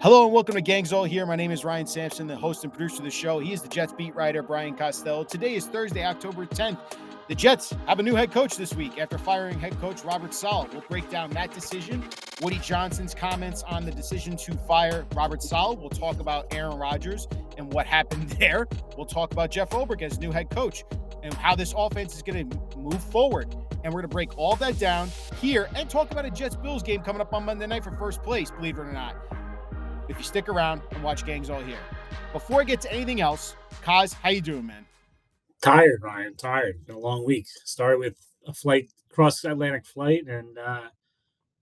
Hello and welcome to Gangs All Here. My name is Ryan Sampson, the host and producer of the show. He is the Jets beat writer, Brian Costello. Today is Thursday, October 10th. The Jets have a new head coach this week after firing head coach Robert Saleh. We'll break down that decision, Woody Johnson's comments on the decision to fire Robert Saleh. We'll talk about Aaron Rodgers and what happened there. We'll talk about Jeff Ulbrich as new head coach and how this offense is going to move forward. And we're going to break all that down here and talk about a Jets-Bills game coming up on Monday night for first place, believe it or not. If you stick around and watch Gangs All Here. Before I get to anything else, Coz, how you doing, man? Tired, Ryan. Tired. Been a long week. Started with a flight, cross-Atlantic flight, and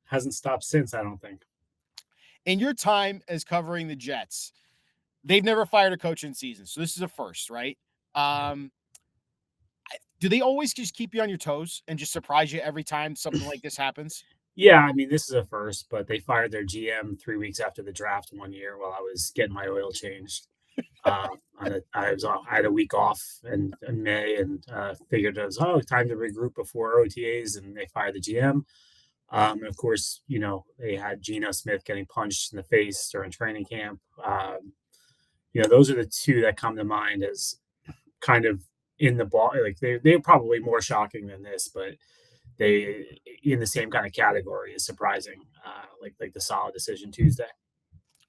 hasn't stopped since, I don't think. In your time as covering the Jets, they've never fired a coach in season, so this is a first, right? Do they always just keep you on your toes and just surprise you every time something like this happens? Yeah, I mean, this is a first, but they fired their GM 3 weeks after the draft one year while I was getting my oil changed. I had a week off in May and figured it was time to regroup before OTAs, and they fired the GM. And of course, they had Geno Smith getting punched in the face during training camp. Those are the two that come to mind as kind of in the ball. Like they're probably more shocking than this, but they in the same kind of category is surprising, like the solid decision Tuesday.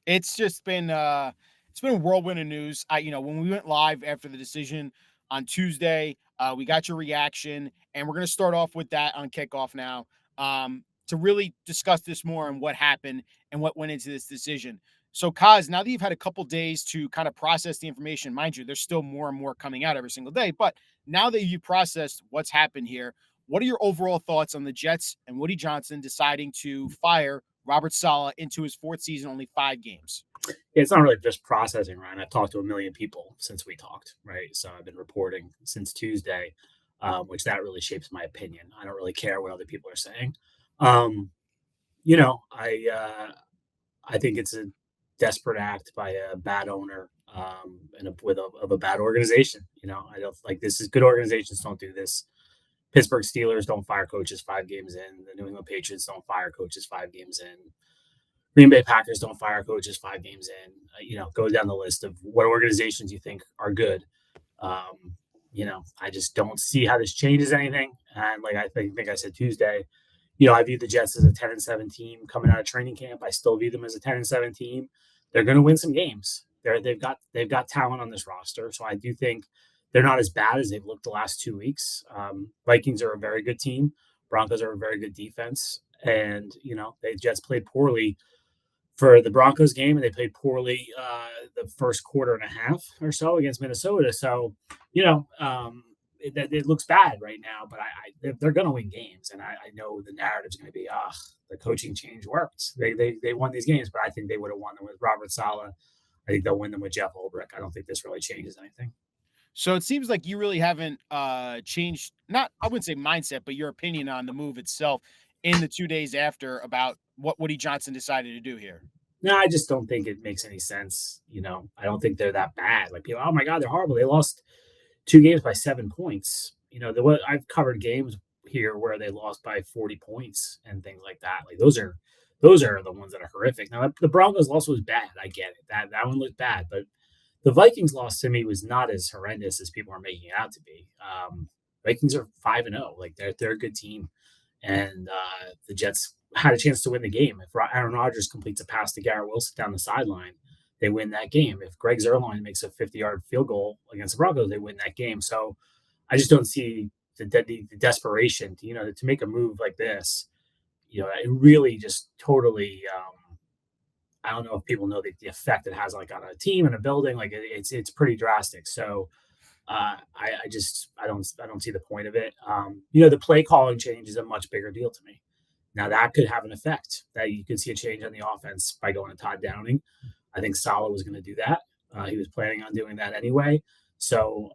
It's just been a whirlwind of news. When we went live after the decision on Tuesday, we got your reaction, and we're going to start off with that on kickoff now to really discuss this more and what happened and what went into this decision. So, Coz, now that you've had a couple days to kind of process the information, mind you, there's still more and more coming out every single day, but now that you've processed what's happened here, what are your overall thoughts on the Jets and Woody Johnson deciding to fire Robert Saleh into his fourth season, only 5 games? It's not really just processing, Ryan. I've talked to a million people since we talked, right? So I've been reporting since Tuesday, which that really shapes my opinion. I don't really care what other people are saying. I think it's a desperate act by a bad owner of a bad organization. I don't like this. Is good organizations don't do this. Pittsburgh Steelers don't fire coaches 5 games in. The New England Patriots don't fire coaches 5 games in. Green Bay Packers don't fire coaches 5 games in. Go down the list of what organizations you think are good. I just don't see how this changes anything. And like I think I said Tuesday, I view the Jets as a 10-7 team coming out of training camp. I still view them as a 10-7 team. They're going to win some games. They've got talent on this roster, so I do think they're not as bad as they've looked the last 2 weeks. Vikings are a very good team. Broncos are a very good defense. And, the Jets played poorly for the Broncos game, and they played poorly the first quarter and a half or so against Minnesota. So, it looks bad right now, but they're going to win games. And I know the narrative is going to be, the coaching change worked. They won these games, but I think they would have won them with Robert Saleh. I think they'll win them with Jeff Ulbrich. I don't think this really changes anything. So it seems like you really haven't changed, not, I wouldn't say mindset, but your opinion on the move itself in the 2 days after about what Woody Johnson decided to do here. No, I just don't think it makes any sense. I don't think they're that bad. Like people, oh my God, they're horrible. They lost 2 games by 7 points. I've covered games here where they lost by 40 points and things like that. Like those are the ones that are horrific. Now the Broncos loss was bad. I get it. That one looked bad, but the Vikings loss to me was not as horrendous as people are making it out to be. Vikings are 5-0. Like they're a good team, and the Jets had a chance to win the game. If Aaron Rodgers completes a pass to Garrett Wilson down the sideline, they win that game. If Greg Zuerlein makes a 50-yard field goal against the Broncos, they win that game. So I just don't see the desperation to make a move like this. It really just totally. I don't know if people know the effect it has like on a team and a building. Like it's pretty drastic. So I don't see the point of it. The play calling change is a much bigger deal to me. Now that could have an effect that you could see a change on the offense by going to Todd Downing. I think Saleh was going to do that. He was planning on doing that anyway. So,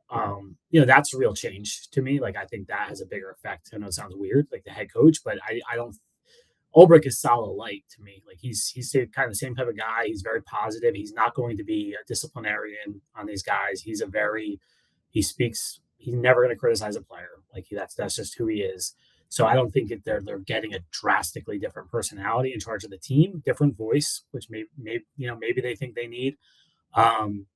that's a real change to me. Like, I think that has a bigger effect. I know it sounds weird, like the head coach, but I don't. Ulbrich is Saleh light to me. Like he's kind of the same type of guy. He's very positive. He's not going to be a disciplinarian on these guys. He's never going to criticize a player. Like that's just who he is. So I don't think that they're getting a drastically different personality in charge of the team, different voice, which maybe they think they need. Um,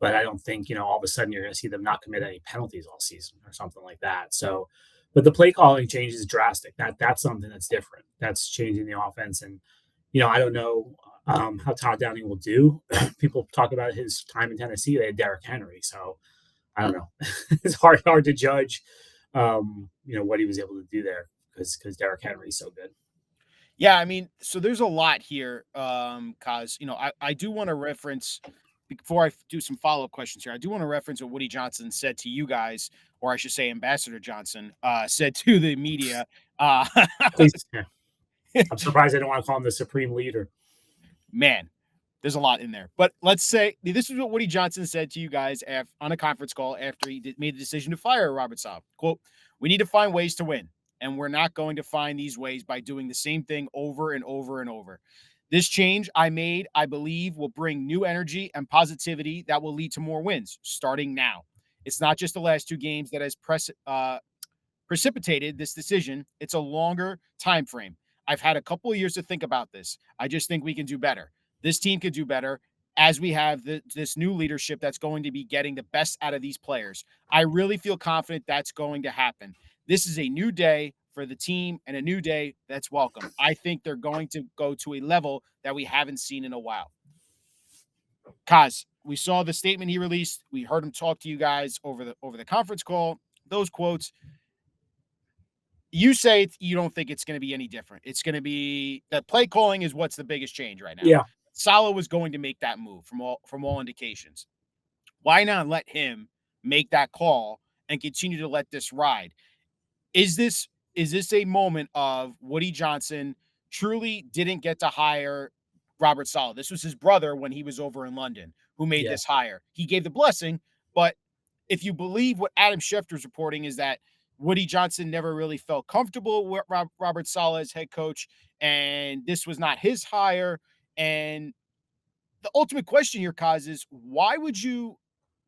but I don't think all of a sudden you're going to see them not commit any penalties all season or something like that. So, but the play calling change is drastic. That's something that's different. That's changing the offense, and I don't know how Todd Downing will do. People talk about his time in Tennessee. They had Derrick Henry, so I don't know. It's hard to judge, what he was able to do there because Derrick Henry's so good. Yeah, I mean, so there's a lot here, Cause I do want to reference before I do some follow up questions here. I do want to reference what Woody Johnson said to you guys, or I should say, Ambassador Johnson said to the media. Uh, Please, yeah. I'm surprised I don't want to call him the supreme leader. Man, there's a lot in there. But let's say this is what Woody Johnson said to you guys on a conference call after he made the decision to fire Robert Saleh. Quote, "We need to find ways to win, and we're not going to find these ways by doing the same thing over and over and over. This change I made, I believe, will bring new energy and positivity that will lead to more wins starting now. It's not just the last two games that has precipitated this decision. It's a longer time frame. I've had a couple of years to think about this. I just think we can do better. This team can do better as we have this new leadership that's going to be getting the best out of these players. I really feel confident that's going to happen. This is a new day for the team and a new day that's welcome. I think they're going to go to a level that we haven't seen in a while." Kaz, we saw the statement he released. We heard him talk to you guys over the conference call. Those quotes, you say you don't think it's going to be any different. It's going to be that play calling is what's the biggest change right now. Yeah. Saleh was going to make that move from all indications. Why not let him make that call and continue to let this ride? Is this a moment of Woody Johnson truly didn't get to hire Robert Saleh? This was his brother when he was over in London who made this hire. He gave the blessing, but if you believe what Adam Schefter's reporting is that Woody Johnson never really felt comfortable with Robert Saleh as head coach, and this was not his hire. And the ultimate question here, Kaz, is why wouldn't you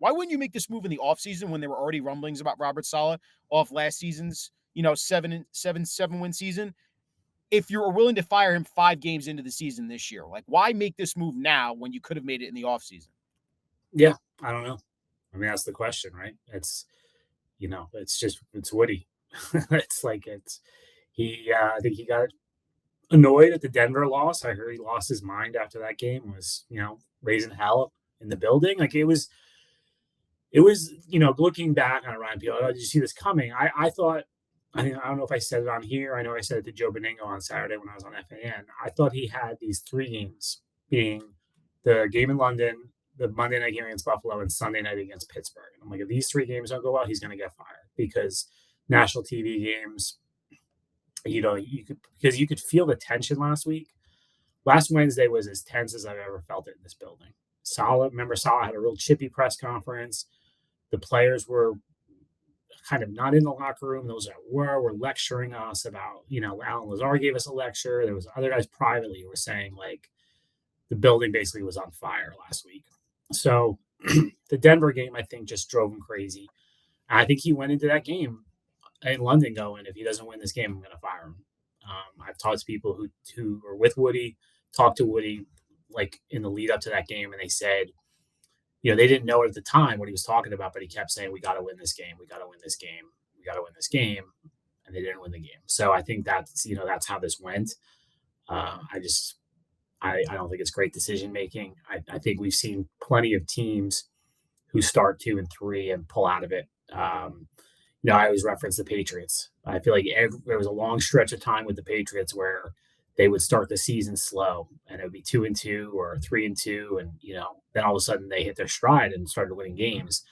make this move in the offseason when there were already rumblings about Robert Saleh off last season's, 7-win season? If you were willing to fire him 5 games into the season this year, like why make this move now when you could have made it in the offseason? Yeah, I don't know. I mean, that's the question, right? It's Woody. I think he got annoyed at the Denver loss. I heard he lost his mind after that game, was, raising hell in the building. Like it was, looking back on Ryan Peele, did you see this coming? I thought, I don't know if I said it on here. I know I said it to Joe Beningo on Saturday when I was on FAN. I thought he had these 3 games, being the game in London, the Monday night game against Buffalo, and Sunday night against Pittsburgh. And I'm like, if these 3 games don't go well, he's going to get fired because national TV games, you could feel the tension last week. Last Wednesday was as tense as I've ever felt it in this building. Saleh had a real chippy press conference. The players were kind of not in the locker room. Those that were lecturing us about, Alan Lazar gave us a lecture. There was other guys privately who were saying like the building basically was on fire last week. So the Denver game, I think, just drove him crazy. I think he went into that game in London going, if he doesn't win this game, I'm going to fire him. I've talked to people who were with Woody, talked to Woody like in the lead up to that game, and they said, they didn't know at the time what he was talking about, but he kept saying, we got to win this game. We got to win this game. We got to win this game. And they didn't win the game. So I think that's how this went. I don't think it's great decision making. I think we've seen plenty of teams who start 2 and 3 and pull out of it. I always reference the Patriots. I feel like there was a long stretch of time with the Patriots where they would start the season slow and it would be 2 and 2 or 3 and 2. And, then all of a sudden they hit their stride and started winning games.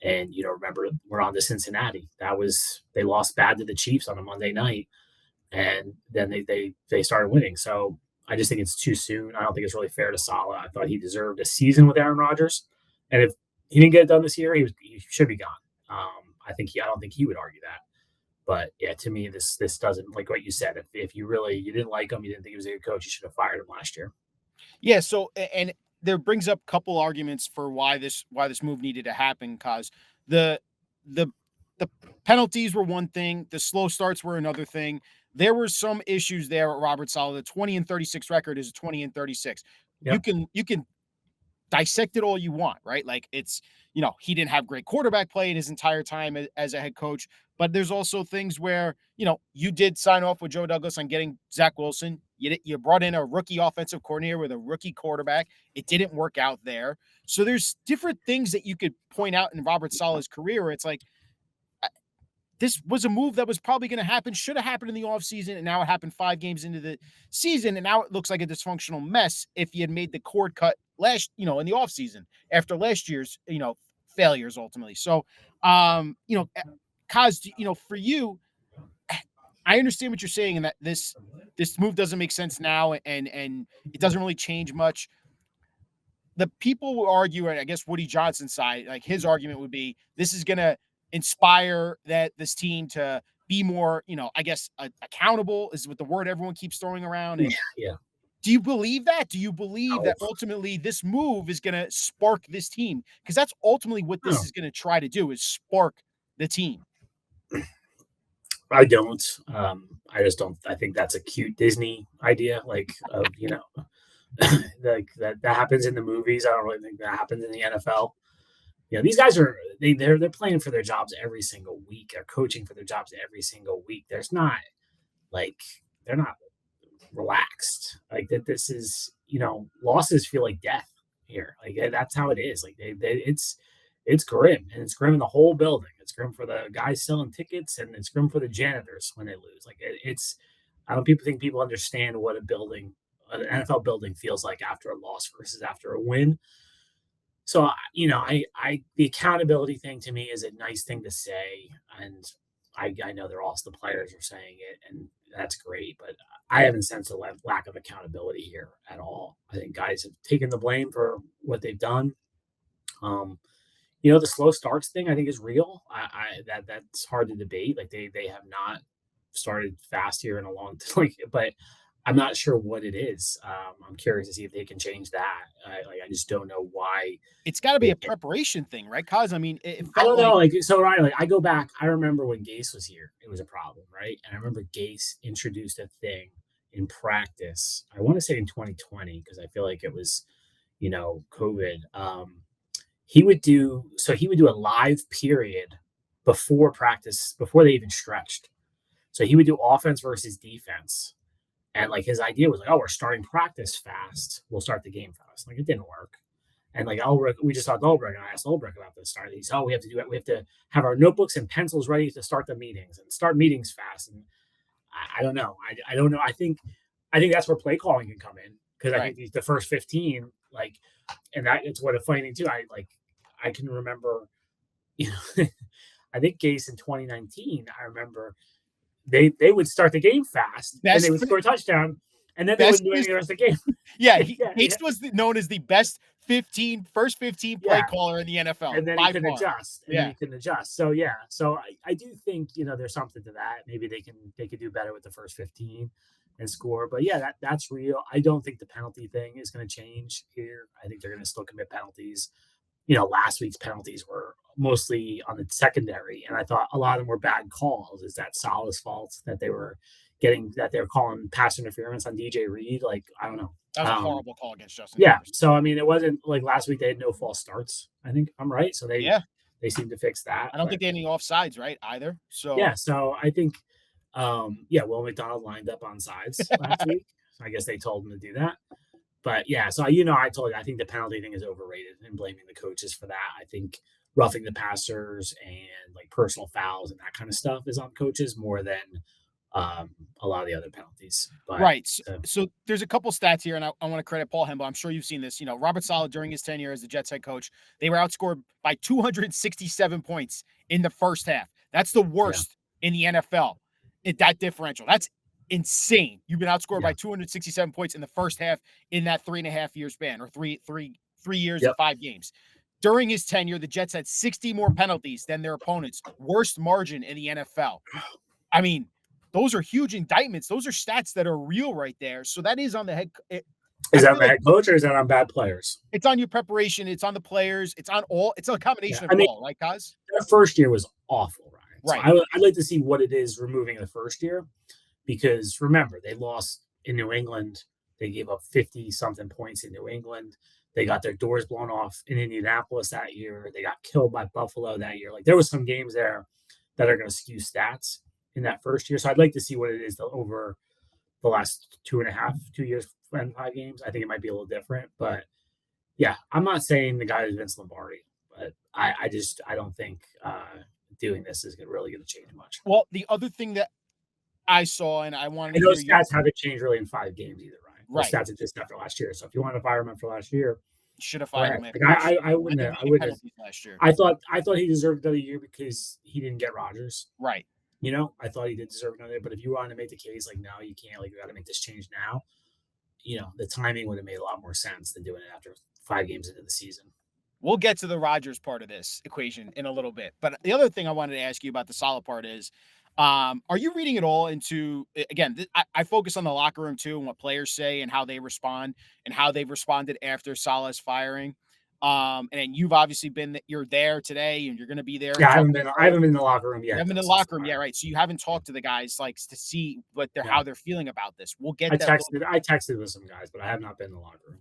And, remember, we're on to Cincinnati. They lost bad to the Chiefs on a Monday night. And then they started winning. So I just think it's too soon. I don't think it's really fair to Saleh. I thought he deserved a season with Aaron Rodgers. And if he didn't get it done this year, he should be gone. I don't think he would argue that. But yeah, to me, this doesn't, like what you said. If you didn't like him, you didn't think he was a good coach, you should have fired him last year. Yeah. So, and there brings up a couple arguments for why this move needed to happen. Cause the the penalties were one thing, the slow starts were another thing. There were some issues there at Robert Saleh. The 20-36 record is a 20-36. Yep. You can dissect it all you want, right? Like it's, he didn't have great quarterback play in his entire time as a head coach, but there's also things where, you did sign off with Joe Douglas on getting Zach Wilson. You brought in a rookie offensive coordinator with a rookie quarterback. It didn't work out there. So there's different things that you could point out in Robert Saleh's career where it's like, this was a move that was probably going to happen, should have happened in the offseason, and now it happened 5 games into the season, and now it looks like a dysfunctional mess if he had made the cord cut in the offseason after last year's, failures ultimately. So, Coz, for you, I understand what you're saying, and that this move doesn't make sense now, and it doesn't really change much. The people will argue, and I guess Woody Johnson's side, like his argument would be, this is going to inspire this team to be more, accountable is what the word everyone keeps throwing around. And Yeah. do you believe that? Do you believe that ultimately this move is going to spark this team? Because that's ultimately what this is going to try to do, is spark the team. I don't. I just don't. I think that's a cute Disney idea, like like that happens in the movies. I don't really think that happens in the NFL. These guys are they're playing for their jobs every single week. They're coaching for their jobs every single week. They're not relaxed. Like that. This is losses feel like death here. Like that's how it is. Like it's grim, and it's grim in the whole building. It's grim for the guys selling tickets, and it's grim for the janitors when they lose. Like it's. I don't think people understand what an NFL building feels like after a loss versus after a win. So, the accountability thing to me is a nice thing to say. And I know the players are saying it, and that's great, but I haven't sensed a lack of accountability here at all. I think guys have taken the blame for what they've done. The slow starts thing I think is real. That's hard to debate. Like they have not started fast here in a long time, but I'm not sure what it is. I'm curious to see if they can change that. I just don't know why. It's got to be a preparation thing, right? Cause I mean, I don't know. Ryan, I go back. I remember when Gase was here, it was a problem, right? And I remember Gase introduced a thing in practice. I want to say in 2020 because I feel like it was, COVID. He would do a live period before practice, before they even stretched. So he would do offense versus defense. And his idea was we're starting practice fast. We'll start the game fast. It didn't work. And Ulbrich, we just talked to Ulbrich, and I asked Ulbrich about this start. He said, we have to do it. We have to have our notebooks and pencils ready to start the meetings and start meetings fast. And I don't know. I don't know. I think that's where play calling can come in, because I think the first 15, and it's what a funny thing too. I can remember, I think Gase in 2019. I remember. They would start the game fast, and they would score a touchdown, and then they wouldn't do anything the rest of the game. Gase was known as the best first 15 play caller in the NFL. And then he can adjust. So I do think there's something to that. Maybe they could do better with the first 15 and score. But that's real. I don't think the penalty thing is going to change here. I think they're going to still commit penalties. Last week's penalties were mostly on the secondary, and I thought a lot of them were bad calls. Is that Saleh's fault that they were calling pass interference on DJ Reed? I don't know. That was a horrible call against Justin. Yeah. So I mean, it wasn't like last week they had no false starts. I think I'm right. So they seem to fix that. I don't think they had any offsides, right? Either. So So I think Will McDonald lined up on sides last week. I guess they told him to do that. But so I told you I think the penalty thing is overrated, and blaming the coaches for that. I think roughing the passers and personal fouls and that kind of stuff is on coaches more than a lot of the other penalties. But, right. So there's a couple stats here, and I want to credit Paul Hembo. I'm sure you've seen this. Robert Saleh during his tenure as the Jets head coach, they were outscored by 267 points in the first half. That's the worst in the NFL. That differential. That's insane. You've been outscored by 267 points in the first half in that 3.5 year span, or three years and 5 games. During his tenure, the Jets had 60 more penalties than their opponents. Worst margin in the NFL. I mean, those are huge indictments. Those are stats that are real right there. So that is on the head. Is that on the head coach, or is that on bad players? It's on your preparation. It's on the players. It's on all. It's a combination of all, right, Coz? Their first year was awful, Ryan. So Right. I'd like to see what it is removing the first year, because remember, they lost in New England. They gave up 50 something points in New England. They got their doors blown off in Indianapolis that year. They got killed by Buffalo that year. Like, there was some games there that are going to skew stats in that first year. So I'd like to see what it is over the last 2.5 2 years and 5 games. I think it might be a little different, but yeah, I'm not saying the guy is Vince Lombardi, but I don't think doing this is really going to change much. Well, the other thing that I saw, and I wanted And to hear those you. stats haven't changed really in 5 games either, Ryan. Those Right. stats are just after last year. So if you want to fire him after last year, Should have go fired ahead. him after Like, last year. I wouldn't The have. I media wouldn't have. penalties last year. I thought he deserved another year because he didn't get Rodgers. Right. You know, I thought he did deserve another year. But if you wanted to make the case, like, no, you can't. Like, you got to make this change now. You know, the timing would have made a lot more sense than doing it after 5 games into the season. We'll get to the Rodgers part of this equation in a little bit. But the other thing I wanted to ask you about the Saleh part is, are you reading at all into, again, I focus on the locker room too, and what players say and how they respond and how they've responded after Saleh's firing. And then you've obviously you're there today and you're going to be there. Yeah, And I talk haven't been in the locker room You yet. haven't been Though, in the since locker room yet, right? So you haven't talked to the guys like to see No. how they're feeling about this. We'll get I that. texted with some guys, but I have not been in the locker room.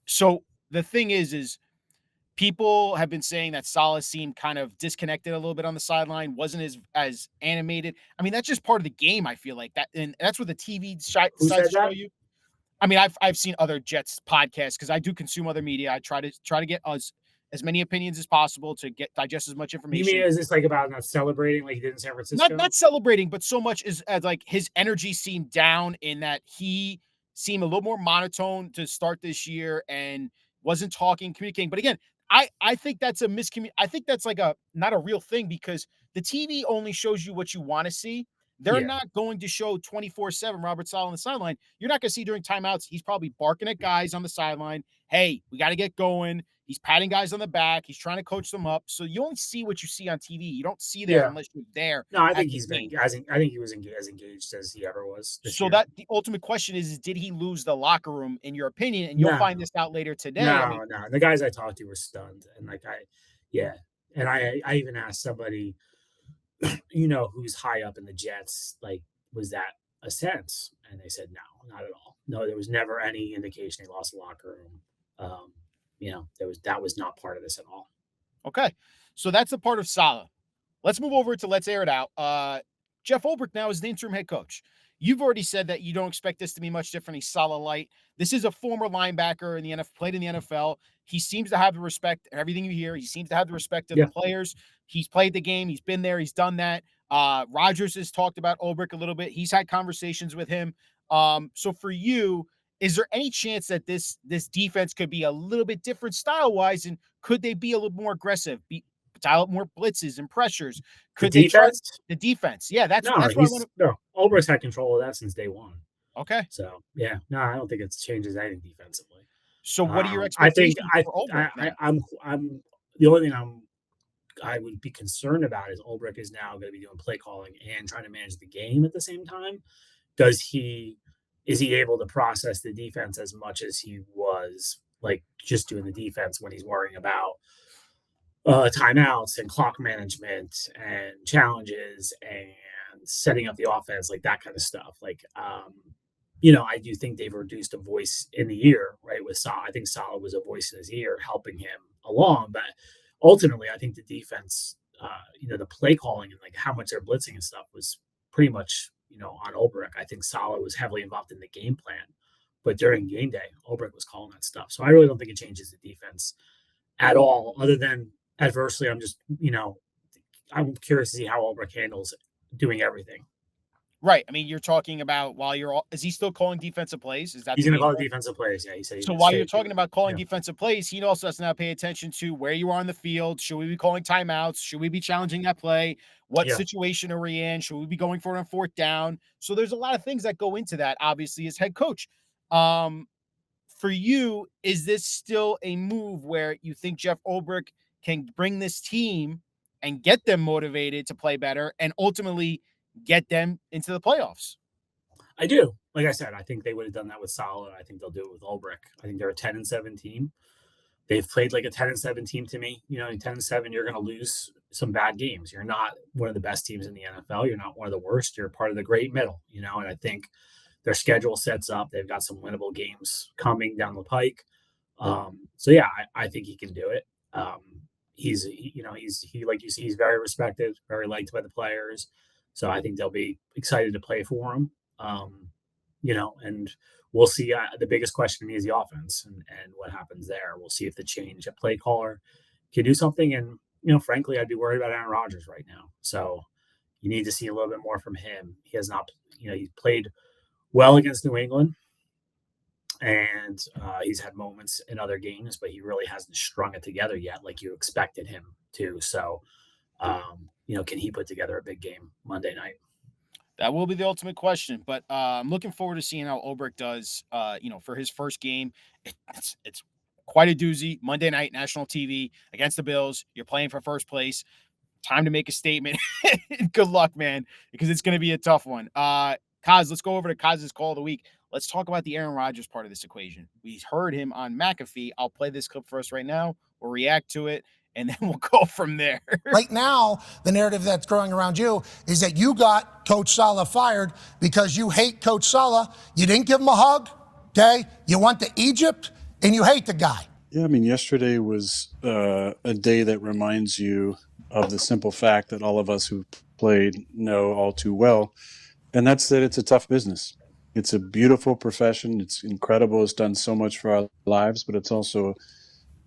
So the thing is people have been saying that Saleh seemed kind of disconnected a little bit on the sideline, wasn't as animated. I mean, that's just part of the game. I feel like that, and that's what the TV Who decides said to show that? you. I mean, I've seen other Jets podcasts because I do consume other media. I try to get as many opinions as possible to digest as much You information. mean, is this like about not celebrating like he did in San Francisco? Not celebrating, but so much as like his energy seemed down in that he seemed a little more monotone to start this year and wasn't communicating. But again, I think that's I think that's like not a real thing because the TV only shows you what you want to see. They're Yeah. not going to show 24/7 Robert Saleh on the sideline. You're not going to see during timeouts. He's probably barking at guys on the sideline. Hey, we got to get going. He's patting guys on the back. He's trying to coach them up. So you only see what you see on TV. You don't see there Yeah. unless you're there. No, I at think the he's been. game. I think he was as engaged as he ever was this So year. that the ultimate question is did he lose the locker room in your opinion? And you'll find No. this out later today. No. The guys I talked to were stunned, and yeah, and I even asked somebody, who's high up in the Jets, like, was that a sense? And they said no, not at all. No, there was never any indication he lost the locker room. That was not part of this at all. Okay. So that's a part of Saleh. Let's move over to let's air it out. Jeff Ulbrich now is the interim head coach. You've already said that you don't expect this to be much different. He's Saleh light. This is a former linebacker in the NFL, played in the NFL. He seems to have the respect. Everything you hear, he seems to have the respect of the players. He's played the game. He's been there. He's done that. Rodgers has talked about Ulbrich a little bit. He's had conversations with him. So for you, is there any chance that this defense could be a little bit different style wise, and could they be a little more aggressive? Dial up more blitzes and pressures. Could they try the defense? Yeah, that's what I want to. No, Ulbricht's had control of that since day one. Okay. So yeah, no, I don't think it changes anything defensively. So what are your expectations for Ulbrich? I'm the only thing I would be concerned about is Ulbrich is now going to be doing play calling and trying to manage the game at the same time. Is he able to process the defense as much as he was like just doing the defense when he's worrying about timeouts and clock management and challenges and setting up the offense, like that kind of stuff. Like, I do think they've reduced a voice in the ear, right? With Saleh, I think Saleh was a voice in his ear helping him along, but ultimately, I think the defense, the play calling and like how much they're blitzing and stuff was pretty much, on Ulbrich. I think Saleh was heavily involved in the game plan, but during game day, Ulbrich was calling that stuff. So I really don't think it changes the defense at all, other than adversely. I'm curious to see how Ulbrich handles doing everything. Right. I mean, you're talking about is he still calling defensive plays? Is that he's going to call defensive plays? Yeah, he said. So while you're talking about calling defensive plays, he also has to now pay attention to where you are on the field. Should we be calling timeouts? Should we be challenging that play? What situation are we in? Should we be going for it on fourth down? So there's a lot of things that go into that, obviously, as head coach. For you, is this still a move where you think Jeff Ulbrich can bring this team and get them motivated to play better and ultimately get them into the playoffs? I do. Like I said, I think they would have done that with Saleh. I think they'll do it with Ulbrich. I think they're a 10-7 team. they've played like a 10-7 team to me. 10-7, you're going to lose some bad games. You're not one of the best teams in the NFL. You're not one of the worst. You're part of the great middle, and I think their schedule sets up. They've got some winnable games coming down the pike. So yeah, I think he can do it. He's like you see, he's very respected, very liked by the players. So I think they'll be excited to play for him. And we'll see. The biggest question to me is the offense and what happens there. We'll see if the change at play caller can do something. And, frankly, I'd be worried about Aaron Rodgers right now. So you need to see a little bit more from him. He has not, he's played well against New England, and he's had moments in other games, but he really hasn't strung it together yet like you expected him to. So, can he put together a big game Monday night? That will be the ultimate question, but I'm looking forward to seeing how Ulbrich does. For his first game, it's quite a doozy. Monday night, national TV against the Bills. You're playing for first place. Time to make a statement. Good luck, man, because it's going to be a tough one. Coz, let's go over to Coz's call of the week. Let's talk about the Aaron Rodgers part of this equation. We heard him on McAfee. I'll play this clip for us right now. We'll react to it, and then we'll go from there. Right now, the narrative that's growing around you is that you got Coach Saleh fired because you hate Coach Saleh. You didn't give him a hug, okay? You went to Egypt, and you hate the guy. Yeah, yesterday was a day that reminds you of the simple fact that all of us who played know all too well, and that's that it's a tough business. It's a beautiful profession. It's incredible. It's done so much for our lives, but it's also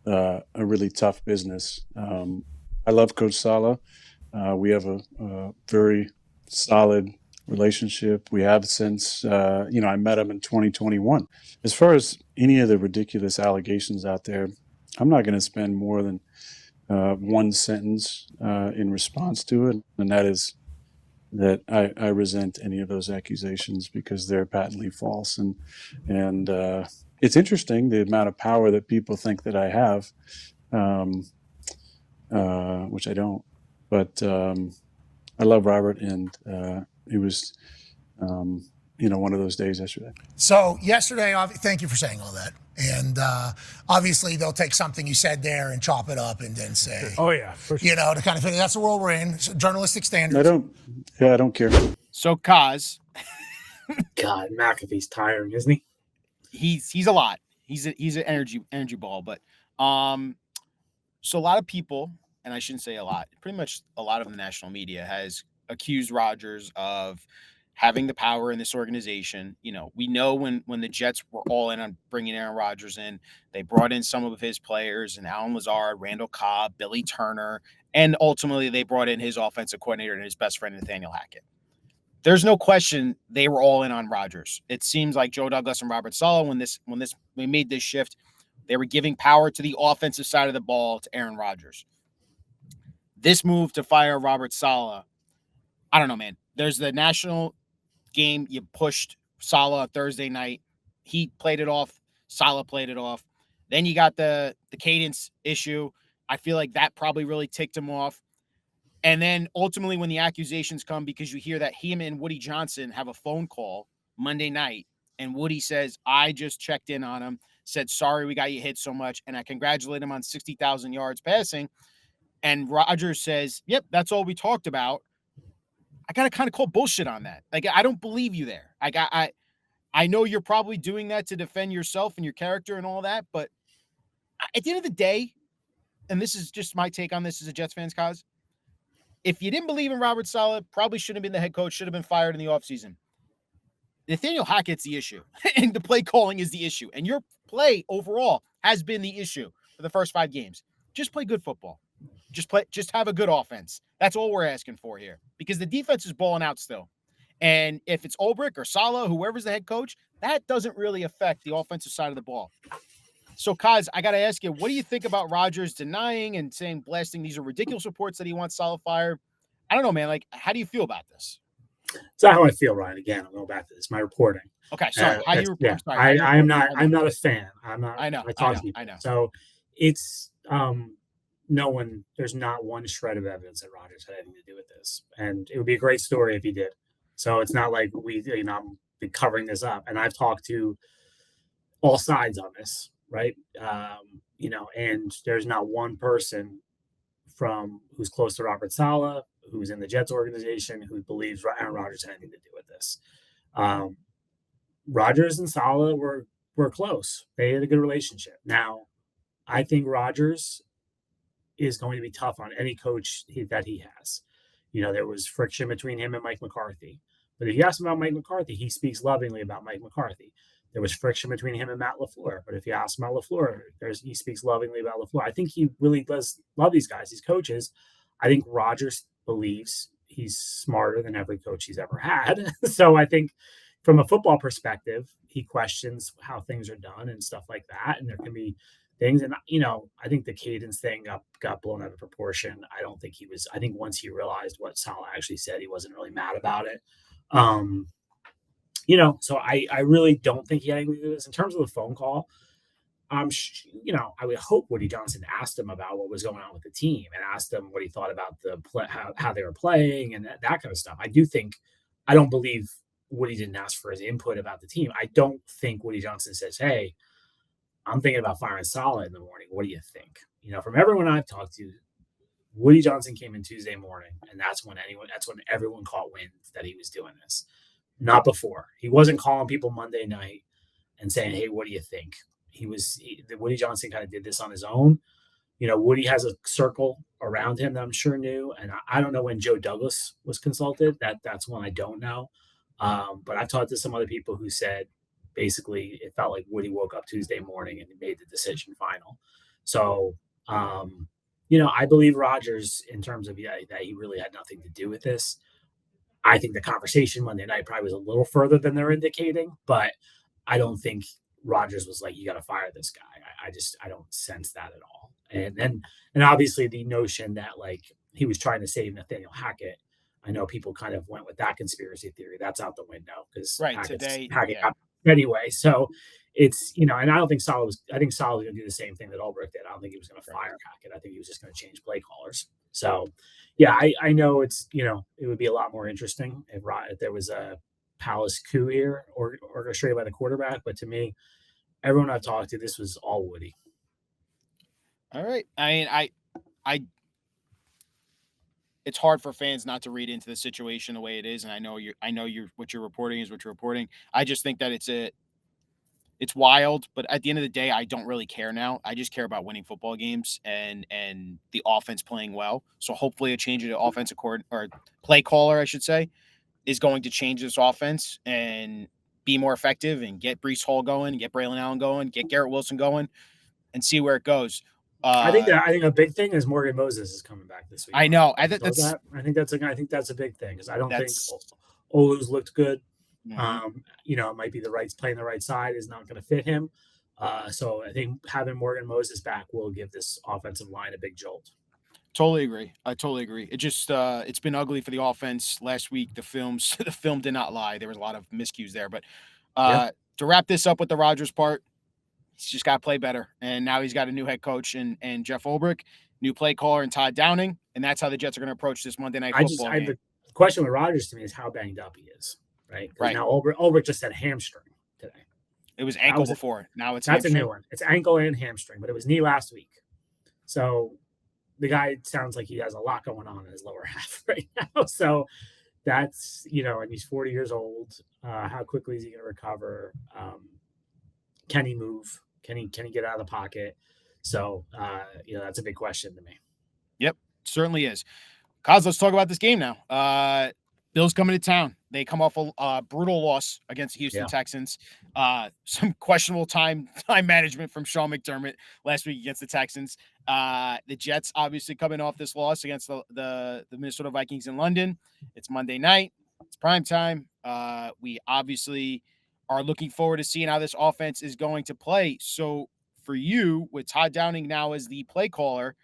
a really tough business. I love Coach Saleh. We have a very solid relationship. We have since, I met him in 2021. As far as any of the ridiculous allegations out there, I'm not going to spend more than one sentence in response to it, and that is that I resent any of those accusations because they're patently false. And it's interesting the amount of power that people think that I have, which I don't. But I love Robert, and it was, one of those days yesterday. So yesterday, thank you for saying all that. And obviously, they'll take something you said there and chop it up and then say, oh, yeah, for sure. To kind of think that's the world we're in, journalistic standards. I don't care. So, Coz. God, McAfee's tiring, isn't he? He's a lot. He's an energy ball. But so a lot of people, and I shouldn't say a lot, pretty much a lot of the national media has accused Rodgers of having the power in this organization. We know when the Jets were all in on bringing Aaron Rodgers in, they brought in some of his players, and Alan Lazard, Randall Cobb, Billy Turner, and ultimately they brought in his offensive coordinator and his best friend, Nathaniel Hackett. There's no question they were all in on Rodgers. It seems like Joe Douglas and Robert Saleh, when we made this shift, they were giving power to the offensive side of the ball to Aaron Rodgers. This move to fire Robert Saleh, I don't know, man. There's the national game. You pushed Saleh Thursday night. He played it off. Saleh played it off. Then you got the cadence issue. I feel like that probably really ticked him off. And then ultimately when the accusations come, because you hear that him and Woody Johnson have a phone call Monday night, and Woody says, I just checked in on him, said, sorry, we got you hit so much, and I congratulate him on 60,000 yards passing. And Rodgers says, yep, that's all we talked about. I got to kind of call bullshit on that. Like, I don't believe you there. I know you're probably doing that to defend yourself and your character and all that, but at the end of the day, and this is just my take on this as a Jets fan's cause, if you didn't believe in Robert Saleh, probably shouldn't have been the head coach, should have been fired in the offseason. Nathaniel Hackett's the issue, and the play calling is the issue, and your play overall has been the issue for the first 5 games. Just play good football. Just have a good offense. That's all we're asking for here, because the defense is balling out still. And if it's Ulbrich or Saleh, whoever's the head coach, that doesn't really affect the offensive side of the ball. So, Coz, I got to ask you, what do you think about Rodgers denying and saying, blasting, these are ridiculous reports that he wants Saleh fired? I don't know, man. Like, how do you feel about this? It's not how I feel, Ryan. Again, I'll go back to this. My reporting. Okay, sorry. How do you report? Yeah, sorry, I'm not a fan. I'm not. I know. I know. So it's there's not one shred of evidence that Rodgers had anything to do with this, and it would be a great story if he did. So it's not like I'm been covering this up, and I've talked to all sides on this, right? and there's not one person from who's close to Robert Saleh, who's in the Jets organization, who believes Aaron Rodgers had anything to do with this. Rodgers and Saleh were close. They had a good relationship. Now, I think Rodgers is going to be tough on any coach that he has. There was friction between him and Mike McCarthy. But if you ask him about Mike McCarthy, he speaks lovingly about Mike McCarthy. There was friction between him and Matt LaFleur. But if you ask Matt LaFleur, he speaks lovingly about LaFleur. I think he really does love these guys, these coaches. I think Rodgers believes he's smarter than every coach he's ever had. So I think from a football perspective, he questions how things are done and stuff like that. And there can be things. And, I think the cadence thing got blown out of proportion. I think once he realized what Saleh actually said, he wasn't really mad about it. So I really don't think he had anything to do this. In terms of the phone call, I would hope Woody Johnson asked him about what was going on with the team and asked him what he thought about the play, how they were playing and that kind of stuff. I don't believe Woody didn't ask for his input about the team. I don't think Woody Johnson says, "Hey, I'm thinking about firing Saleh in the morning. What do you think?" From everyone I've talked to, Woody Johnson came in Tuesday morning, and that's when everyone caught wind that he was doing this. Not before. He wasn't calling people Monday night and saying, "Hey, what do you think?" Woody Johnson kind of did this on his own. Woody has a circle around him that I'm sure knew, and I don't know when Joe Douglas was consulted. That's one I don't know. But I've talked to some other people who said basically it felt like Woody woke up Tuesday morning and made the decision final. So, I believe Rodgers in terms of that he really had nothing to do with this. I think the conversation Monday night probably was a little further than they're indicating, but I don't think Rodgers was like, "You got to fire this guy." I don't sense that at all. And obviously the notion that like he was trying to save Nathaniel Hackett. I know people kind of went with that conspiracy theory. That's out the window because Hackett got anyway. So it's, and I don't think Saleh was going to do the same thing that Ulbrich did. I don't think he was going to fire Hackett. I think he was just going to change play callers. So yeah, I know it's, it would be a lot more interesting if there was a palace coup here or orchestrated by the quarterback. But to me, everyone I've talked to, this was all Woody. All right. I it's hard for fans not to read into the situation the way it is. And I know what you're reporting is what you're reporting. I just think that it's wild, but at the end of the day, I don't really care now. I just care about winning football games and the offense playing well. So hopefully a change of the offensive or play caller, I should say, is going to change this offense and be more effective and get Breece Hall going, get Braylon Allen going, get Garrett Wilson going, and see where it goes. I think a big thing is Morgan Moses is coming back this week. I know. I think that's a big thing because I don't think Olu's looked good. Mm-hmm. It might be playing the right side is not going to fit him. So I think having Morgan Moses back will give this offensive line a big jolt. Totally agree. I totally agree. It just it's been ugly for the offense last week. The film did not lie. There was a lot of miscues there, but to wrap this up with the Rodgers part, he's just got to play better. And now he's got a new head coach and Jeff Ulbrich, new play caller and Todd Downing, and that's how the Jets are going to approach this Monday Night Football game. The question with Rodgers to me is how banged up he is, right? Right. Now Ulbrich just said hamstring today. It was ankle before. Now it's hamstring. A new one. It's ankle and hamstring, but it was knee last week. So the guy sounds like he has a lot going on in his lower half right now. So that's, and he's 40 years old. How quickly is he going to recover? Can he move? Can he get out of the pocket? So, that's a big question to me. Yep, certainly is. Coz, let's talk about this game now. Bills coming to town. They come off a brutal loss against the Houston Texans. Some questionable time management from Sean McDermott last week against the Texans. The Jets obviously coming off this loss against the Minnesota Vikings in London. It's Monday night. It's prime time. We obviously are looking forward to seeing how this offense is going to play. So for you, with Todd Downing now as the play caller,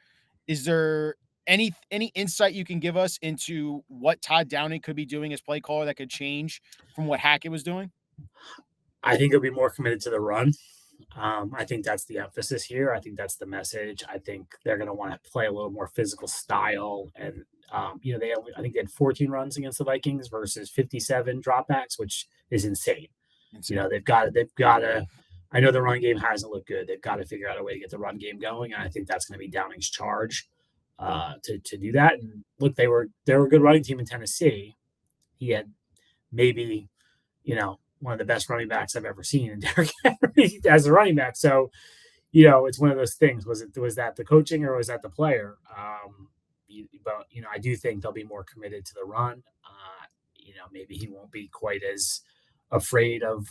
is there any insight you can give us into what Todd Downing could be doing as play caller that could change from what Hackett was doing? I think he'll be more committed to the run. I think that's the emphasis here. I think that's the message. I think they're going to want to play a little more physical style. And, I think they had 14 runs against the Vikings versus 57 dropbacks, which is insane. They've got to I know the run game hasn't looked good. They've got to figure out a way to get the run game going, and I think that's going to be Downing's charge to do that. And look, they were a good running team in Tennessee. He had maybe, one of the best running backs I've ever seen in Derrick Henry as a running back. So, it's one of those things. Was that the coaching or was that the player? But I do think they'll be more committed to the run. Maybe he won't be quite as afraid of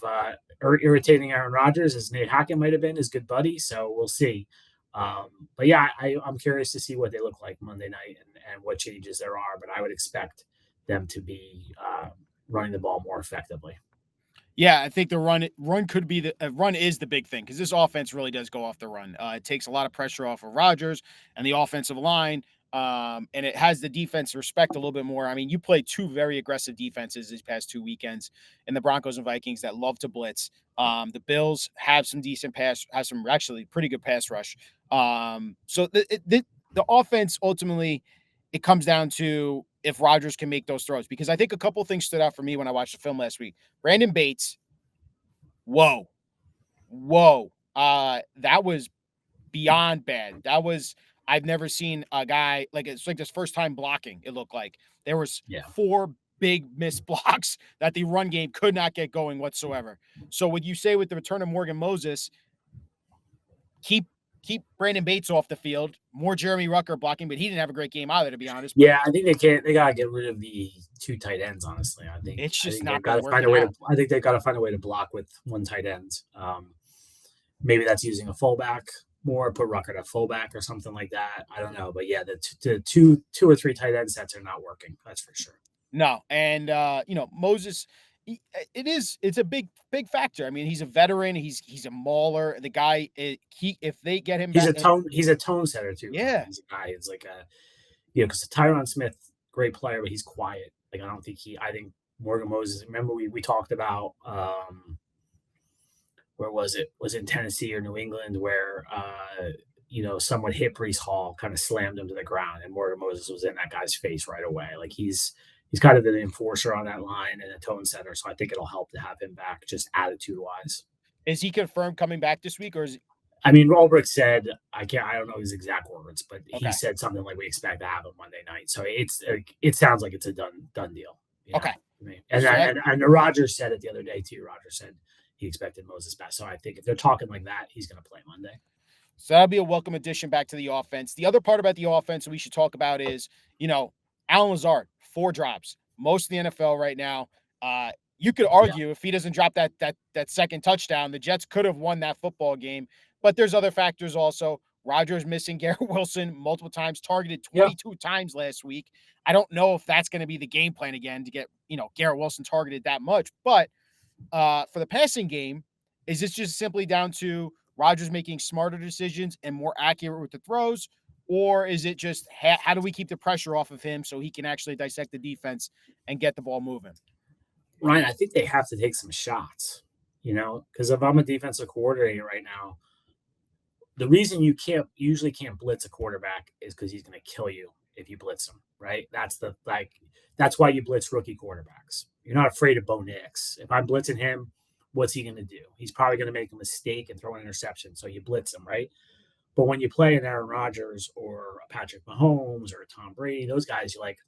irritating Aaron Rodgers as Nate Hackett might have been, his good buddy. So we'll see. But yeah, I'm curious to see what they look like Monday night and what changes there are. But I would expect them to be running the ball more effectively. Yeah, I think the run could be run is the big thing because this offense really does go off the run. It takes a lot of pressure off of Rodgers and the offensive line. And it has the defense respect a little bit more. I mean, you played two very aggressive defenses these past 2 weekends in the Broncos and Vikings that love to blitz. The Bills have some decent have some actually pretty good pass rush. So the offense ultimately, it comes down to if Rodgers can make those throws, because I think a couple of things stood out for me when I watched the film last week. Brandon Bates, whoa. That was beyond bad. I've never seen a guy it's like this first time blocking. It looked like there was 4 big missed blocks that the run game could not get going whatsoever. So would you say with the return of Morgan Moses, keep Brandon Bates off the field, more Jeremy Rucker blocking, but he didn't have a great game either, to be honest. Yeah, I think they got to get rid of the 2 tight ends, honestly. I think it's just not going to find a way to, I think they've got to find a way to block with 1 tight end. Maybe that's using a fullback more, put Rucker to fullback or something like that. I don't know. But yeah, the two or 3 tight end sets are not working. That's for sure. No. And, Moses, it's a big factor. I mean, he's a veteran. He's a mauler. The guy, if they get him, he's a tone setter too. Yeah. He's a guy. It's like because Tyron Smith, great player, but he's quiet. Like, I think Morgan Moses, remember we talked about, where was it? Was it in Tennessee or New England where, someone hit Breece Hall, kind of slammed him to the ground, and Morgan Moses was in that guy's face right away. Like he's kind of an enforcer on that line and a tone setter. So I think it'll help to have him back just attitude wise. Is he confirmed coming back this week or is Ulbrich said, I don't know his exact words, but he said something like we expect to have him Monday night. So it sounds like it's a done deal. Okay. And Rodgers said it the other day too. Rodgers said he expected Moses back. So I think if they're talking like that, he's going to play Monday. So that'll be a welcome addition back to the offense. The other part about the offense we should talk about is, Allen Lazard, 4 drops, most in the NFL right now. You could argue if he doesn't drop that second touchdown, the Jets could have won that football game. But there's other factors also. Rodgers missing Garrett Wilson multiple times, targeted 22 times last week. I don't know if that's going to be the game plan again to get, Garrett Wilson targeted that much. But for the passing game, is this just simply down to Rodgers making smarter decisions and more accurate with the throws? Or is it just how do we keep the pressure off of him so he can actually dissect the defense and get the ball moving? Ryan, I think they have to take some shots, because if I'm a defensive coordinator right now, the reason you usually can't blitz a quarterback is because he's going to kill you if you blitz him, right? That's why you blitz rookie quarterbacks. You're not afraid of Bo Nix. If I'm blitzing him, what's he going to do? He's probably going to make a mistake and throw an interception, so you blitz him, right? But when you play an Aaron Rodgers or a Patrick Mahomes or a Tom Brady, those guys, you're like,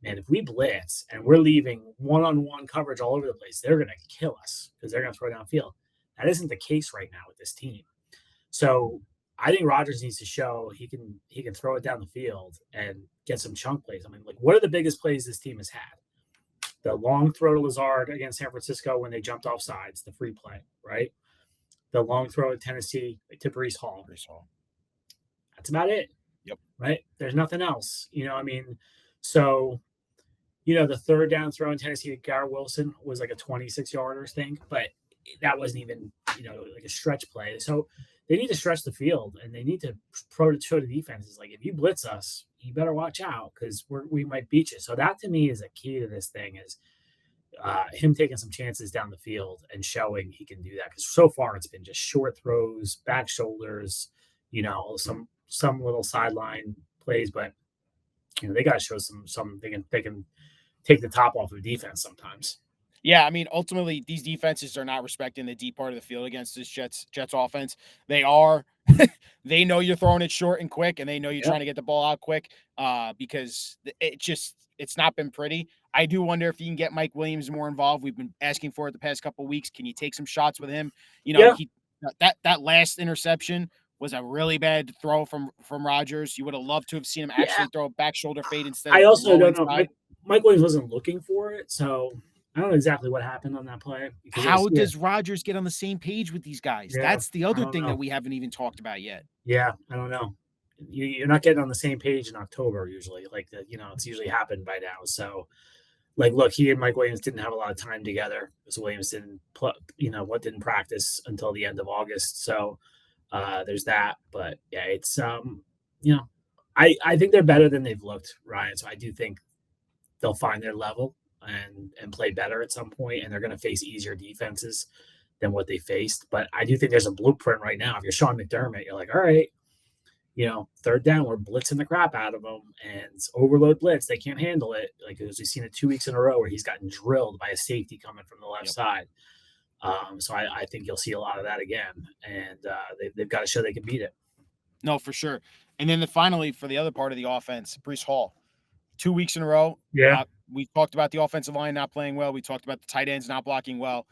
man, if we blitz and we're leaving one-on-one coverage all over the place, they're going to kill us because they're going to throw downfield. That isn't the case right now with this team. So I think Rodgers needs to show he can throw it down the field and get some chunk plays. What are the biggest plays this team has had? The long throw to Lazard against San Francisco when they jumped off sides, the free play, right? The long throw at Tennessee to Breece Hall. That's about it. Yep. Right? There's nothing else. So, the third down throw in Tennessee to Garrett Wilson was like a 26-yarder thing, but that wasn't even, like a stretch play. So they need to stretch the field and they need to show the defenses, like, if you blitz us, you better watch out because we might beat you. So that to me is a key to this thing is him taking some chances down the field and showing he can do that. Because so far it's been just short throws, back shoulders, some little sideline plays, but they got to show some they can take the top off of defense sometimes. Yeah, I mean, ultimately, these defenses are not respecting the deep part of the field against this Jets offense. They are. They know you're throwing it short and quick, and they know you're Yep. trying to get the ball out quick. Because it's not been pretty. I do wonder if you can get Mike Williams more involved. We've been asking for it the past couple of weeks. Can you take some shots with him? Yeah. That last interception was a really bad throw from Rodgers. You would have loved to have seen him Yeah. actually throw a back shoulder fade instead I of also low don't know. inside. Mike Williams wasn't looking for it, so I don't know exactly what happened on that play. How does Rodgers get on the same page with these guys? Yeah, That's the other don't thing know. that we haven't even talked about yet. Yeah, I don't know. You're not getting on the same page in October usually. Like it's usually happened by now. So, look, he and Mike Williams didn't have a lot of time together because Williams didn't didn't practice until the end of August. So, there's that. But yeah, it's I think they're better than they've looked, Ryan. So I do think they'll find their level and play better at some point, and they're going to face easier defenses than what they faced. But I do think there's a blueprint right now. If you're Sean McDermott, you're like, all right, third down, we're blitzing the crap out of them, and it's overload blitz. They can't handle it. Like, we've seen it 2 weeks in a row where he's gotten drilled by a safety coming from the left side. So I think you'll see a lot of that again, and they've got to show they can beat it. No, for sure. And then finally, for the other part of the offense, Breece Hall, 2 weeks in a row. Yeah. We talked about the offensive line not playing well. We talked about the tight ends not blocking well.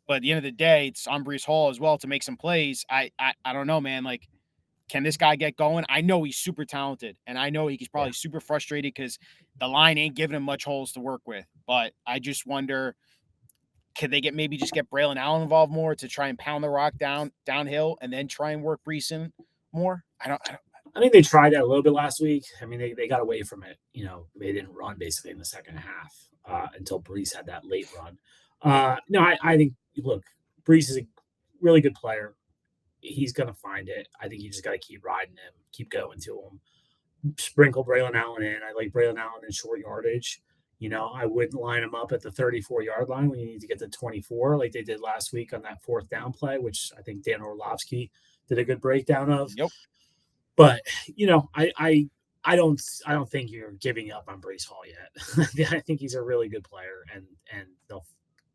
But at the end of the day, it's on Breece Hall as well to make some plays. I don't know, man. Like, can this guy get going? I know he's super talented, and I know he's probably super frustrated because the line ain't giving him much holes to work with. But I just wonder, could they get Braylon Allen involved more to try and pound the rock downhill and then try and work Breece in more? I think they tried that a little bit last week. I mean, they got away from it. They didn't run basically in the second half until Breece had that late run. No, I think, look, Breece is a really good player. He's going to find it. I think you just got to keep riding him, keep going to him. Sprinkle Braylon Allen in. I like Braylon Allen in short yardage. I wouldn't line him up at the 34-yard line when you need to get to 24 like they did last week on that fourth down play, which I think Dan Orlovsky did a good breakdown of. Yep. But, I don't think you're giving up on Breece Hall yet. I think he's a really good player, and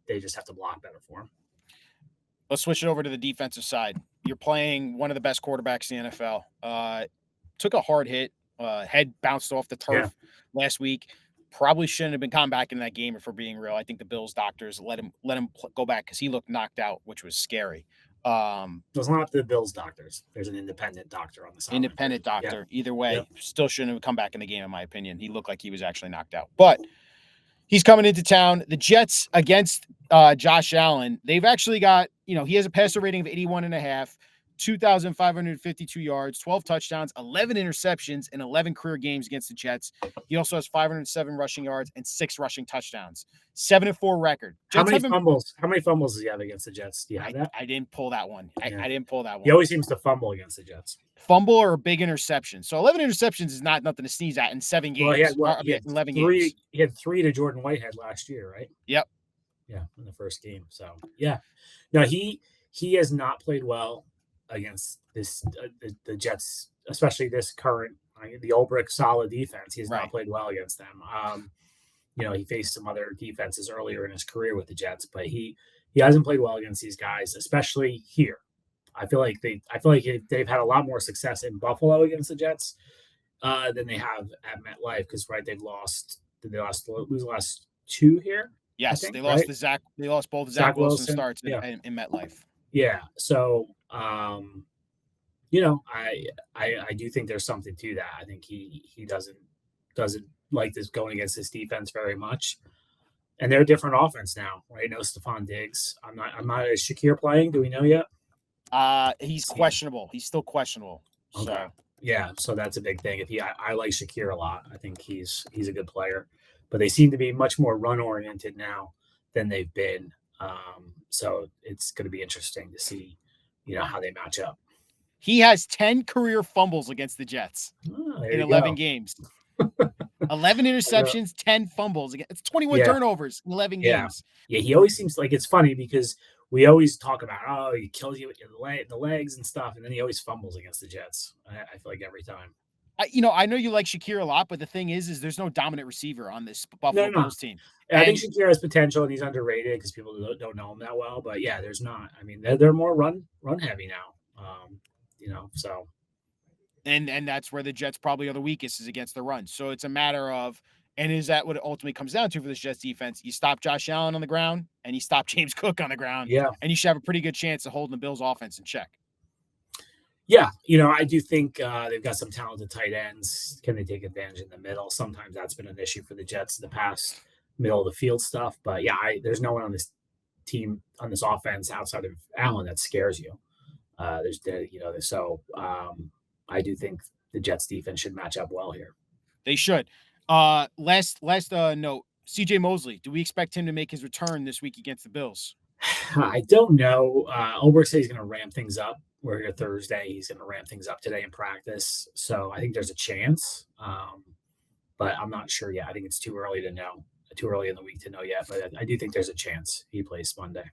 they just have to block better for him. Let's switch it over to the defensive side. You're playing one of the best quarterbacks in the NFL. Took a hard hit. Head bounced off the turf last week. Probably shouldn't have been coming back in that game if we're being real. I think the Bills doctors let him go back because he looked knocked out, which was scary. It's not the Bills doctors. There's an independent doctor on the side. Independent doctor. Yeah. Either way, still shouldn't have come back in the game, in my opinion. He looked like he was actually knocked out. But he's coming into town. The Jets against Josh Allen. They've actually got, he has a passer rating of 81.5, 2,552 yards, 12 touchdowns, 11 interceptions in 11 career games against the Jets. He also has 507 rushing yards and 6 rushing touchdowns. 7-4 record. How many fumbles does he have against the Jets? Do you have that? I didn't pull that one. I didn't pull that one. He always seems to fumble against the Jets. Fumble or a big interception. So 11 interceptions is not nothing to sneeze at in 7 games. He had 11 games. He had 3 to Jordan Whitehead last year, right? Yep. Yeah, in the first game. So, yeah. No, he has not played well against this the Jets, especially this current the Ulbrich solid defense. He has not played well against them. He faced some other defenses earlier in his career with the Jets, but he hasn't played well against these guys, especially here. I feel like they've had a lot more success in Buffalo against the Jets than they have at MetLife because they've lost. Did they lose the last 2 here? Yes, they lost both Zach Wilson starts in MetLife. Yeah, so I do think there's something to that. I think he doesn't like this going against this defense very much, and they're a different offense now, right? No Stephon Diggs. I'm not. Is Shakir playing? Do we know yet? He's questionable. He's still questionable. Okay. So. Yeah, so that's a big thing. I like Shakir a lot. I think he's a good player, but they seem to be much more run oriented now than they've been. So it's going to be interesting to see, how they match up. He has 10 career fumbles against the Jets in 11 games. 11 interceptions, 10 fumbles. It's 21 turnovers in 11 games. Yeah, he always seems like it's funny because we always talk about, he kills you with the legs and stuff, and then he always fumbles against the Jets. I feel like every time. I know you like Shakir a lot, but the thing is there's no dominant receiver on this Buffalo No. Bills team. I think Shakir has potential, and he's underrated because people don't know him that well. But yeah, there's not. I mean, they're more run heavy now. So. And that's where the Jets probably are the weakest, is against the run. So it's a matter of, and is that what it ultimately comes down to for this Jets defense? You stop Josh Allen on the ground, and you stop James Cook on the ground, and you should have a pretty good chance of holding the Bills' offense in check. Yeah, I do think they've got some talented tight ends. Can they take advantage in the middle? Sometimes that's been an issue for the Jets in the past, middle of the field stuff. But yeah, there's no one on this team, on this offense outside of Allen that scares you. I do think the Jets defense should match up well here. They should. Last note, C.J. Mosley, do we expect him to make his return this week against the Bills? I don't know. Ulbrich says he's going to ramp things up. We're here Thursday. He's going to ramp things up today in practice. So I think there's a chance, but I'm not sure yet. I think it's too early to know. Too early in the week to know yet, but I do think there's a chance he plays Monday.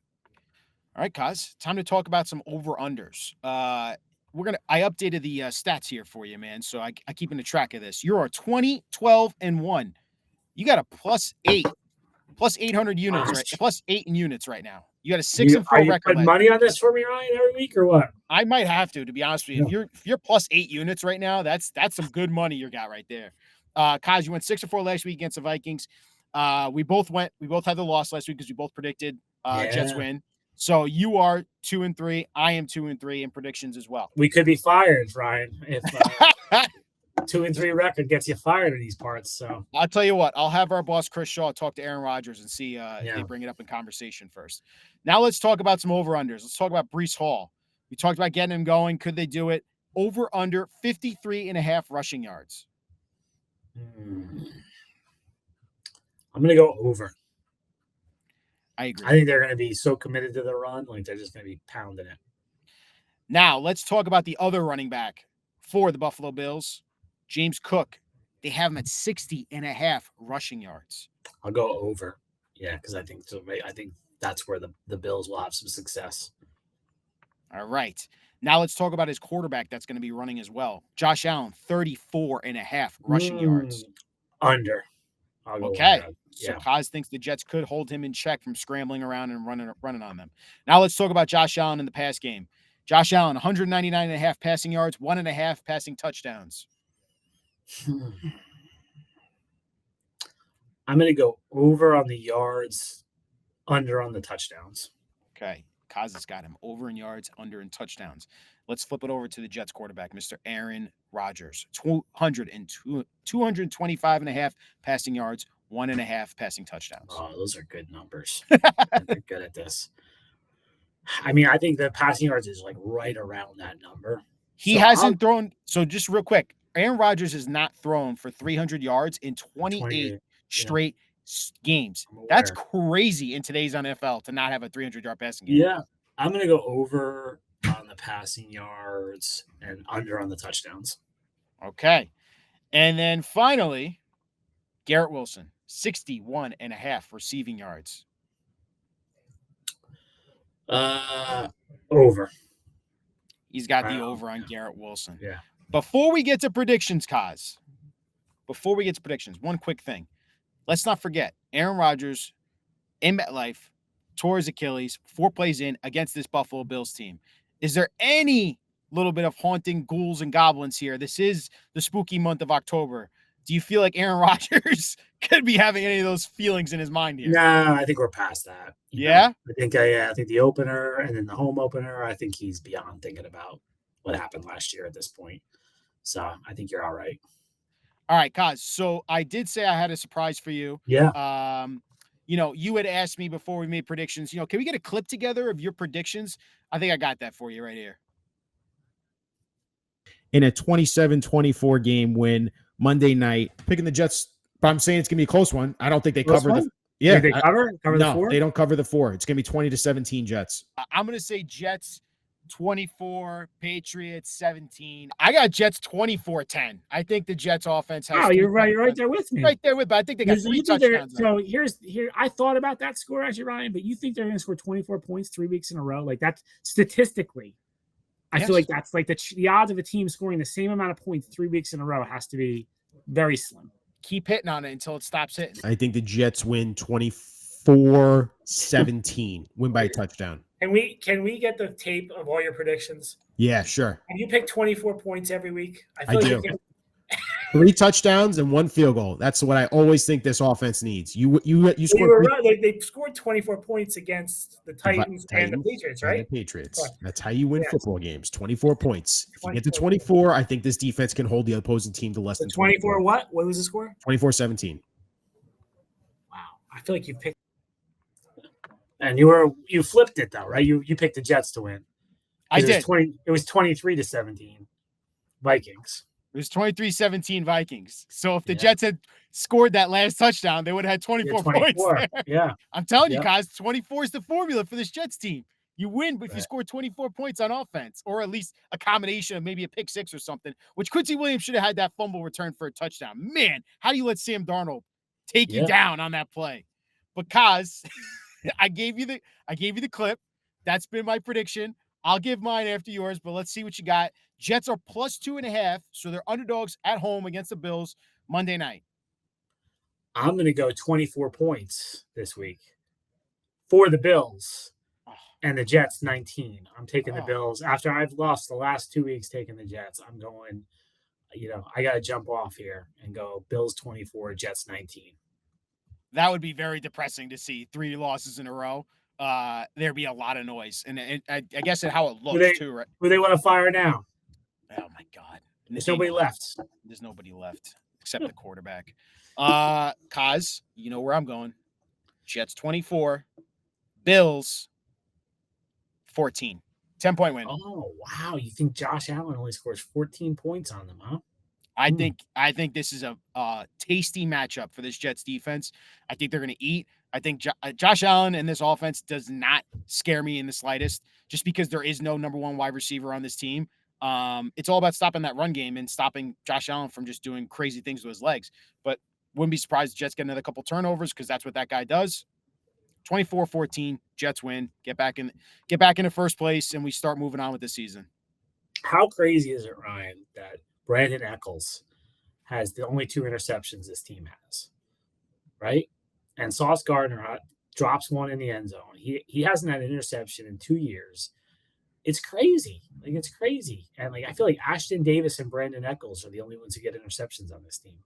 All right, Coz, time to talk about some over-unders. I updated the stats here for you, man. So I keep in the track of this. You're 20, 12, and 1. You got a plus 800 units, right? Plus 8 in units right now. You got a 6-4 record. Are you putting money on this for me, Ryan, every week or what? I might have to be honest with you. Yeah. If you're plus 8 units right now, that's some good money you got right there. Coz, you went 6-4 last week against the Vikings. We both had the loss last week because we both predicted Jets win. So you are 2-3. I am 2-3 in predictions as well. We could be fired, Ryan, if 2-3 record gets you fired in these parts. So I'll tell you what, I'll have our boss Chris Shaw talk to Aaron Rodgers and see if they bring it up in conversation first. Now let's talk about some over-unders. Let's talk about Breece Hall. We talked about getting him going. Could they do it? Over-under 53.5 rushing yards. I'm going to go over. I agree. I think they're going to be so committed to the run, like they're just going to be pounding it. Now, let's talk about the other running back for the Buffalo Bills, James Cook. They have him at 60.5 rushing yards. I'll go over. Yeah, because I think that's where the Bills will have some success. All right. Now let's talk about his quarterback that's going to be running as well. Josh Allen, 34.5 rushing yards. Under. Okay. So Coz thinks the Jets could hold him in check from scrambling around and running on them. Now let's talk about Josh Allen in the pass game. Josh Allen, 199.5 passing yards, 1.5 passing touchdowns. I'm going to go over on the yards, under on the touchdowns. Okay. Coz has got him over in yards, under in touchdowns. Let's flip it over to the Jets quarterback, Mr. Aaron Rodgers. 225.5 passing yards, 1.5 passing touchdowns. Oh, those are good numbers. They're good at this. I mean, I think the passing yards is like right around that number. He hasn't thrown. So just real quick, Aaron Rodgers has not thrown for 300 yards in 28 straight games. That's crazy in today's NFL to not have a 300-yard passing game. Yeah, I'm going to go over on the passing yards and under on the touchdowns. Okay. And then finally, Garrett Wilson, 61.5 receiving yards. Over. He's got the over on Garrett Wilson. Yeah. Before we get to predictions, Coz, one quick thing. Let's not forget, Aaron Rodgers in MetLife tore his Achilles 4 plays in against this Buffalo Bills team. Is there any little bit of haunting ghouls and goblins here? This is the spooky month of October. Do you feel like Aaron Rodgers could be having any of those feelings in his mind here? No, I think we're past that. Yeah? I think the opener and then the home opener, I think he's beyond thinking about what happened last year at this point. So I think you're all right. All right, Coz. So I did say I had a surprise for you. Yeah. You had asked me before we made predictions, can we get a clip together of your predictions? I think I got that for you right here. In a 27-24 game win Monday night, picking the Jets, but I'm saying it's going to be a close one. I don't think they cover the – yeah. They cover the 4? They don't cover the 4. It's going to be 20-17 Jets. I'm going to say Jets 24, Patriots 17. I got Jets 24-10. I think the Jets offense has. Oh, you're right. You're right there with me. Right there with, but I think they got 3 touchdowns. So here. I thought about that score actually, Ryan. But you think they're going to score 24 points 3 weeks in a row? Like that's statistically. I feel like that's like the odds of a team scoring the same amount of points 3 weeks in a row has to be very slim. Keep hitting on it until it stops hitting. I think the Jets win 24-17, win by a touchdown. Can we get the tape of all your predictions? Yeah, sure. Have you picked 24 points every week? I do. 3 touchdowns and 1 field goal. That's what I always think this offense needs. You were right. They scored 24 points against the Titans and the Patriots, right? And the Patriots. Right. That's how you win football games. 24 points. If you get to 24, I think this defense can hold the opposing team to less than 24. What? What was the score? 24-17. Wow. I feel like you picked, and you flipped it though, right? You picked the Jets to win. I did. It was 23-17 Vikings. It was 23-17 Vikings. So if the Jets had scored that last touchdown, they would have had 24 points there. Yeah. I'm telling you guys, 24 is the formula for this Jets team. You win if you score 24 points on offense, or at least a combination of maybe a pick six or something, which Quincy Williams should have had that fumble return for a touchdown. Man, how do you let Sam Darnold take you down on that play? Because I gave you the clip. That's been my prediction. I'll give mine after yours, but let's see what you got. Jets are plus 2.5, so they're underdogs at home against the Bills Monday night. I'm going to go 24 points this week for the Bills, and the Jets 19. I'm taking the Bills. After I've lost the last 2 weeks taking the Jets, I'm going, I got to jump off here and go Bills 24, Jets 19. That would be very depressing to see 3 losses in a row. There'd be a lot of noise, and I guess at how it looks too, right? Who they want to fire now? Oh my God! There's nobody left. There's nobody left except the quarterback. Coz, you know where I'm going. Jets 24, Bills 14. 10-point win. Oh wow! You think Josh Allen only scores 14 points on them, huh? I think this is a tasty matchup for this Jets defense. I think they're going to eat. I think Josh Allen and this offense does not scare me in the slightest, just because there is no number 1 wide receiver on this team. It's all about stopping that run game and stopping Josh Allen from just doing crazy things with his legs. But wouldn't be surprised the Jets get another couple turnovers, because that's what that guy does. 24-14, Jets win. Get back into first place, and we start moving on with the season. How crazy is it, Ryan, that Brandon Eccles has the only 2 interceptions this team has, right? And Sauce Gardner drops one in the end zone. He hasn't had an interception in 2 years. It's crazy. It's crazy. And I feel like Ashton Davis and Brandon Eccles are the only ones who get interceptions on this team.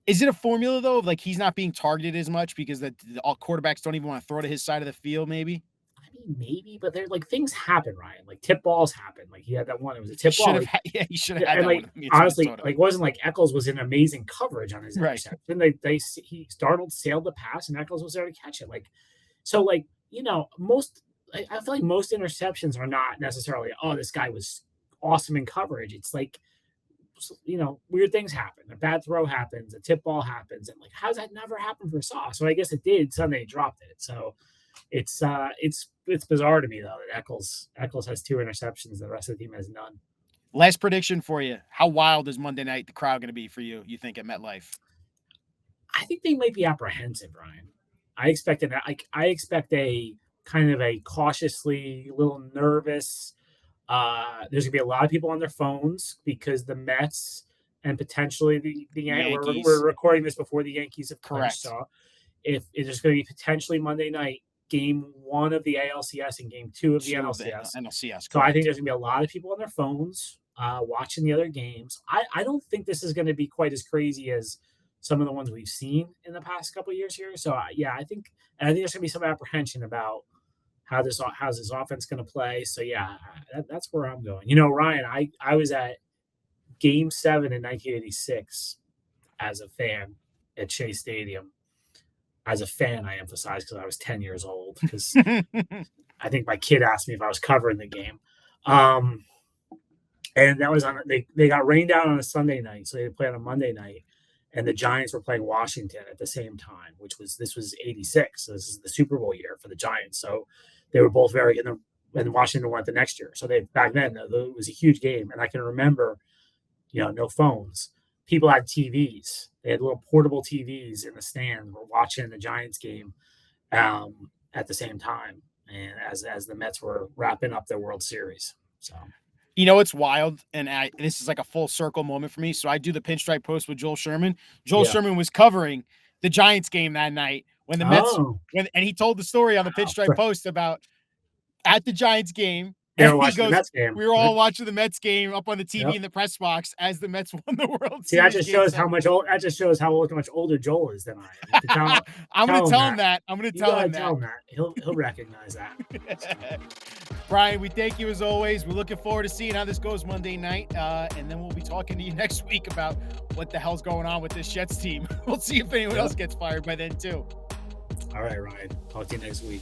Is it a formula though of he's not being targeted as much because all quarterbacks don't even want to throw to his side of the field? Maybe. I mean, maybe, but they're things happen, Ryan. Tip balls happen. He had that one. It was a tip ball. He should have had that one. Honestly, it wasn't like Eccles was in amazing coverage on his interception. He Darnold sailed the pass and Eccles was there to catch it. Most. I feel like most interceptions are not necessarily, this guy was awesome in coverage. It's weird things happen. A bad throw happens, a tip ball happens, and how's that never happened for Sauce? So I guess it did. Sunday he dropped it. So it's bizarre to me though that Eccles has 2 interceptions, the rest of the team has none. Last prediction for you: how wild is Monday night the crowd going to be for you? You think at MetLife? I think they might be apprehensive, Ryan. I expect a kind of a cautiously little nervous. There's gonna be a lot of people on their phones because the Mets and potentially the Yankees. We're recording this before the Yankees have clinched. So if there's going to be potentially Monday night game 1 of the ALCS and game 2 of the NLCS. So I think there's gonna be a lot of people on their phones watching the other games. I don't think this is going to be quite as crazy as some of the ones we've seen in the past couple of years here. So I think there's going to be some apprehension about how's this offense going to play. So that's where I'm going. Ryan, I was at Game 7 in 1986 as a fan at Shea Stadium. As a fan, I emphasize, because I was 10 years old. Because I think my kid asked me if I was covering the game, and that was on. They got rained out on a Sunday night, so they played on a Monday night, and the Giants were playing Washington at the same time, this was 86. So this is the Super Bowl year for the Giants. So they were both and Washington went the next year. So back then it was a huge game, and I can remember, no phones. People had TVs. They had little portable TVs in the stand. We're watching the Giants game at the same time, and as the Mets were wrapping up their World Series. So You know, it's wild. And this is like a full circle moment for me. So I do the pinstripe post with Joel Sherman. Joel Sherman was covering the Giants game that night when the Mets, and he told the story on the pinstripe post about at the Giants game. They were watching the Mets game. We were all watching the Mets game up on the TV in the press box as the Mets won the World Series. See, that just shows how much older Joel is than I am. I'm going to tell him that. I'm going to tell him that. He'll recognize that. Brian, we thank you as always. We're looking forward to seeing how this goes Monday night, and then we'll be talking to you next week about what the hell's going on with this Jets team. We'll see if anyone else gets fired by then too. All right, Ryan. Talk to you next week.